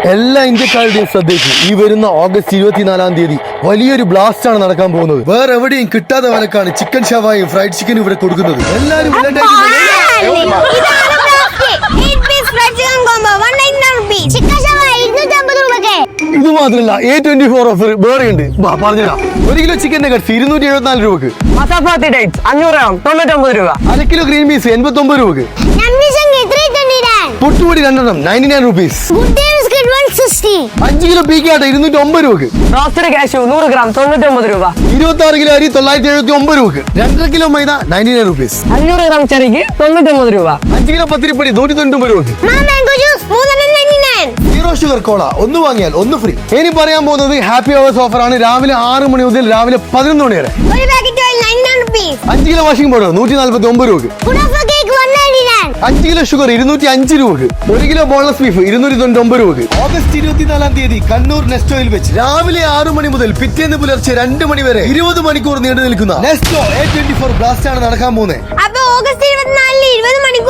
എല്ലാ ഇന്ത്യക്കാരുടെയും ശ്രദ്ധയ്ക്ക് ഈ വരുന്ന ഓഗസ്റ്റ് 24-ാം തീയതി വലിയൊരു ബ്ലാസ്റ്റ് ആണ് നടക്കാൻ പോകുന്നത്. വേറെ എവിടെയും കിട്ടാത്ത വിലക്കാണ് ചിക്കൻ ഷവായും ഫ്രൈഡ് ചിക്കനും ഇവിടെ കൊടുക്കുന്നത്. എല്ലാരും ഇത് മാത്രമല്ല A24 ഓഫർ വേറെ ഉണ്ട്. പറഞ്ഞുതരാം. 1 കിലോ ചിക്കൻ നഗറ്റ്സ് 274 രൂപക്ക്, 500 ഗ്രാം 99 രൂപ, 1 കിലോ ഗ്രീൻ പീസ് 89 രൂപക്ക്, പുട്ടുപൊടി 2 99 റുപ്പീസ്, 5 കിലോ പീക്കാട്ട 209 രൂപക്ക്, റോസ്റ്റഡ് കാഷ്യൂ 100 ഗ്രാം 99 രൂപ, 26 കിലോ അരി 979 രൂപക്ക്, 2.5 കിലോ മൈദ 99 റുപ്പീസ്, 500 ഗ്രാം ചരിക്ക് 99 രൂപ, 5 കിലോ പത്തിരിപ്പൊടി 199 രൂപക്ക്, 0 ഷുഗർ കോള ഒന്ന് വാങ്ങിയാൽ ഒന്ന് ഫ്രീ. ഇനി പറയാൻ പോകുന്നത് ഹാപ്പി അവേഴ്സ് ഓഫർ ആണ്. രാവിലെ 6 മണി മുതൽ രാവിലെ 11 മണി വരെ. 5 കിലോ വാഷിംഗ് പൗഡർ 149 രൂപക്ക്, 5 കിലോ ഷുഗർ 205 രൂപക്ക്, 1 കിലോ ബോൺലെസ് ബീഫ് 299 രൂപക്ക്. ഓഗസ്റ്റ് 24-ാം തീയതി കണ്ണൂർ നെസ്റ്റോയിൽ വെച്ച് രാവിലെ 6 മണി മുതൽ പിറ്റേന്ന് പുലർച്ചെ 2 മണി വരെ 20 മണിക്കൂർ നീണ്ടു നിൽക്കുന്ന നെസ്റ്റോ A24 ബ്ലാസ്റ്റ് ആണ് നടക്കാൻ പോകുന്നത്. അപ്പൊ ഓഗസ്റ്റ് 24-ന് 20 മണിക്കൂർ